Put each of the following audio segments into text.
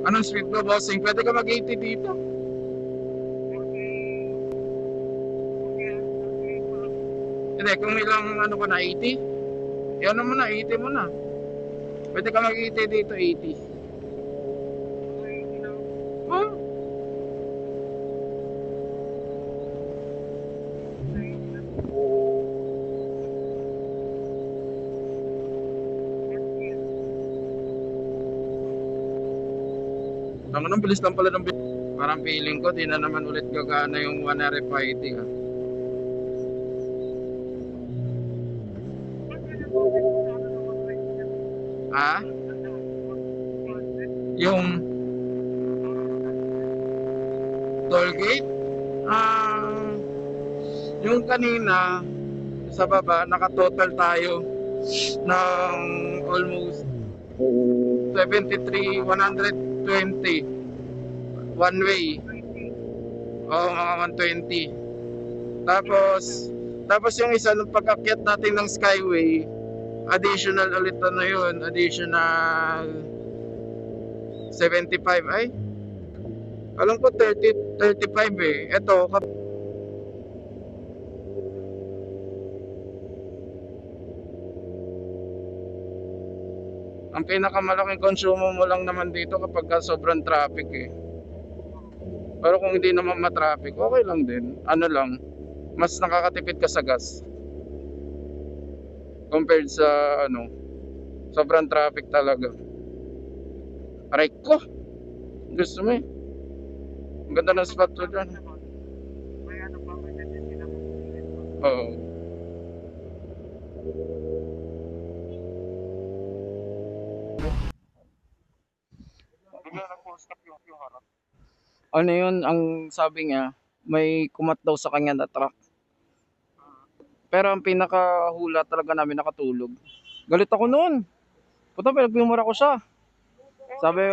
Anong speed mo, bossing? Pwede ka mag-80 dito. Hindi, kung ilang ano ka na, 80? Yan mo na, 80 mo na. Pwede ka mag-80 dito, 80. Oh, ang bilis lang pala ng bilis. Parang feeling ko, di na naman ulit gagana yung 1 RFID ha. Ah? Yung toll gate? Yung kanina, sa baba, naka-total tayo ng almost 73, 120 one way. Mga 120. Tapos yung isa nung pag-akyat natin ng Skyway, additional ulit na yun, additional 75 ay. Alam ko 30, 35 eh. Ito, ang pinakamalaking konsumo mo lang naman dito kapag sobrang traffic eh. Pero kung hindi naman ma-traffic, okay lang din. Ano lang, mas nakakatipid ka sa gas compared sa ano, sobrang traffic talaga. Aray ko, gusto mo eh. Ang ganda ng spot to dyan. Oo. Ano yun, ang sabi niya, may kumat daw sa kanya na truck. Pero ang pinakahula talaga namin nakatulog. Galit ako noon. Puta, pinagpimura ko siya. Sabi,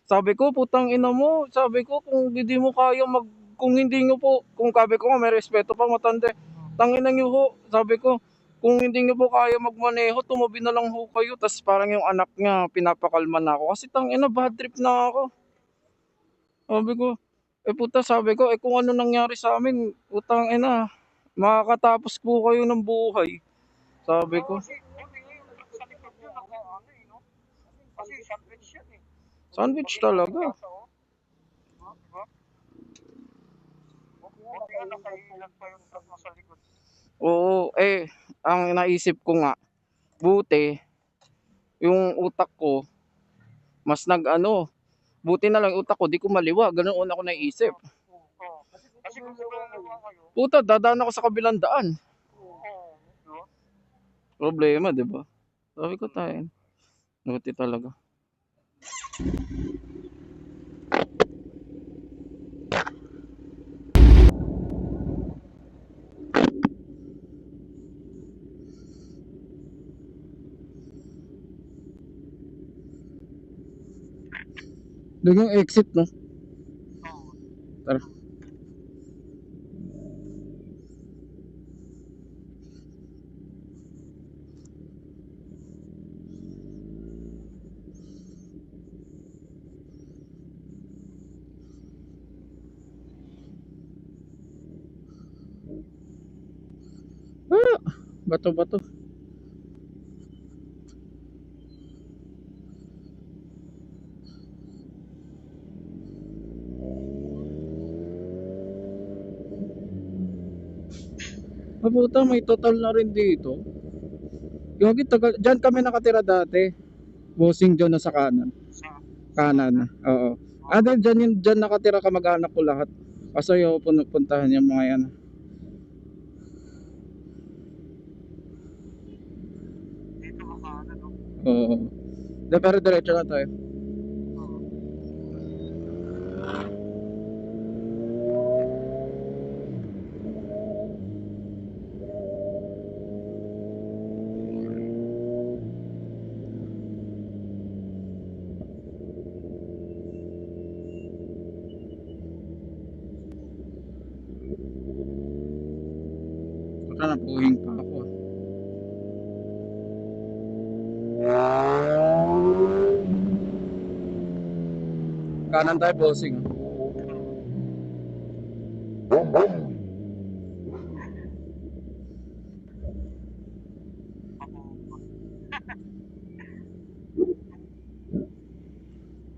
sabi ko, putang ina mo. Sabi ko, kung hindi mo kaya kung hindi nyo po, kung sabi ko may respeto pa matanda. Tangina nyo ho. Sabi ko, kung hindi nyo po kaya magmaneho, tumabi na lang ho kayo. Tapos parang yung anak niya, pinapakalma na ako. Kasi tangina, bad trip na ako. Sabi ko, puta, sabi ko, kung ano nangyari sa amin, putang ina, makakatapos po kayo ng buhay. Sabi ko. Sandwich talaga. Oo, ang naisip ko nga, buti, yung utak ko, mas buti na lang utak ko, di ko maliwa, ganun una ko naisip. Puta, dadaan ako sa kabilang daan. Problema, di ba? Sabi ko tayo, buti talaga. Doon yung exit, no? Tara. Bato-bato. Puta, may total na rin dito. Yung tagal, dyan kami nakatira dati. Bossing John na sa kanan. Kanan, oo. Dyan nakatira kamag-anak ko lahat. Kaso yung puntahan yung mga yan. Oo. Pero diretso na tayo. Baka napuhing pa ako. Kanan tayo, bossing.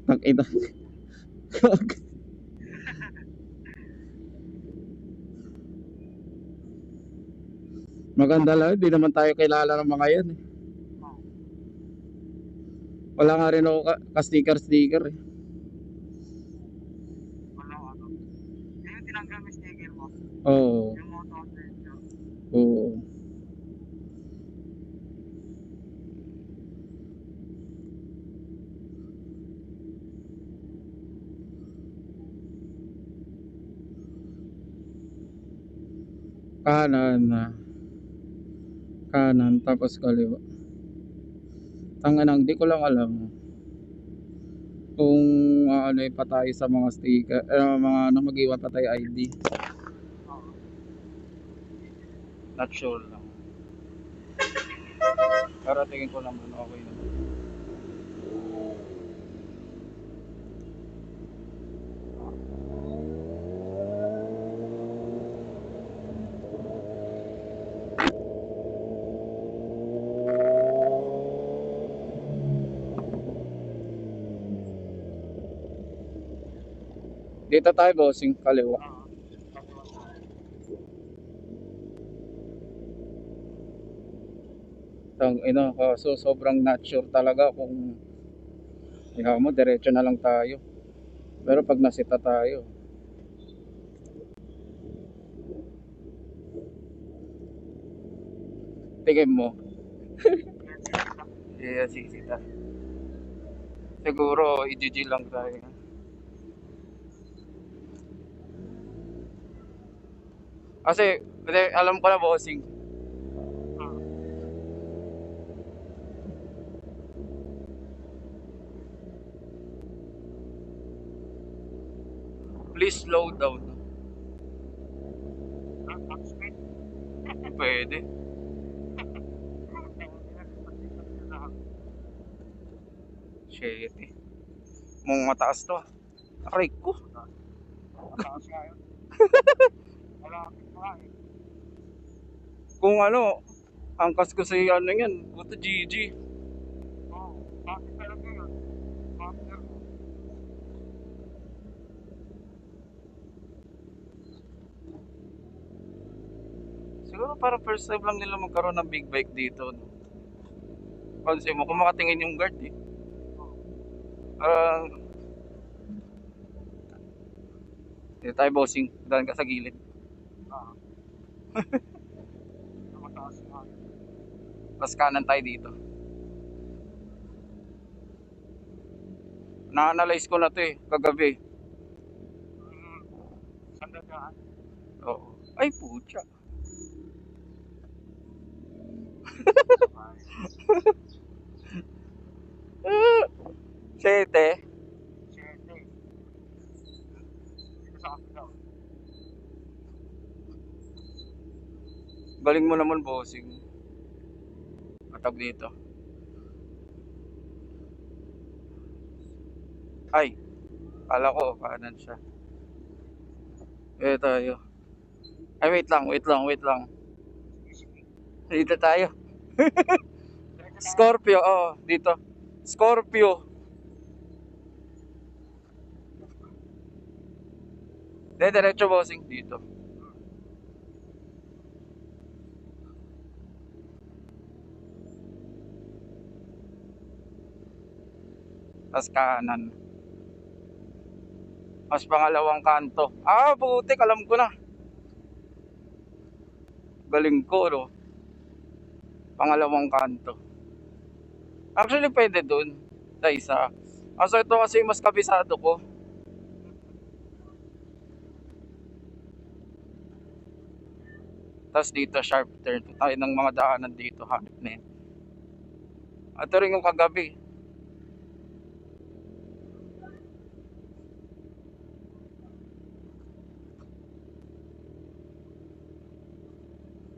Nakita. Maganda lang, hindi naman tayo kilala ng mga yan eh. Wala nga rin ako ka-sticker eh. Wala ano. Yung tinanggal mo sticker mo. Oo. Yung moto adventure. Oo. Kanan na. Kanan tapos kaliwa. Tanganang di ko lang alam kung ano pa tayo sa mga sticker, mga ano, mag-iwan pa tayo ID. Not sure lang. Pero tingin ko naman okay na. Dito tayo, bossing, kaliwa. So sobrang not sure talaga kung ikaw mo, diretso na lang tayo. Pero pag nasita tayo, tingin mo, yeah, sisita. Siguro, i-GG lang tayo. Kasi, alam ko na, bossing. Please slow down. Pwede. Shit eh. Mong mataas to. Aray ko. Mataas nga yun. Malapit pa eh. Kung ano, angkas ko sa ano yan, buto GG. Oo. Bakit talaga yun? Bakit yun? Siguro parang first time lang nila magkaroon ng big bike dito. No? Pansin mo, kung makatingin yung guard eh. Dito tayo, bossing. Daan ka sa gilid. Mataas nga yun. Tapos kanan tayo dito. Na-analyze ko na to eh, kagabi. Saan dadaan? Oo. Ay, pucha. Sete. Siyete. Dito sa kapila. Galing mo naman, bossing. Matag dito. Ay, kala ko kanan siya. Tayo. Ay, wait lang. Dito tayo. Scorpio, oo, dito. Scorpio. Diretso, bossing, dito. Tapos kanan. Tapos pangalawang kanto. Ah, butik, alam ko na. Galing ko, no? Pangalawang kanto. Actually, pwede dun. Sa isa. So, ito kasi mas kabisado ko. Tapos dito, sharp turn. Tayo ng mga daanan dito. Hanip na yun. Ito rin yung kagabi.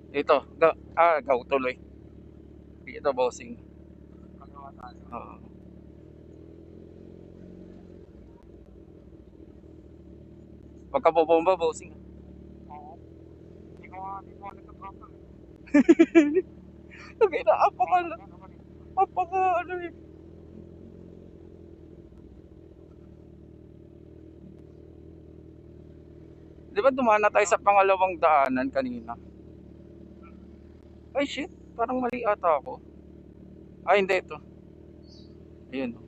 Dito. Gaw tuloy. Dito, bossing. Kagawa tayo. Oo. Pagkapobomba, bossing. Oo. Hindi ko nagkatropa eh. Lagay na, Ano ba rin? ano eh. Di ba dumaan na tayo sa pangalawang daanan kanina? Ay shit, parang mali ata ako. Ay hindi ito. Ayun.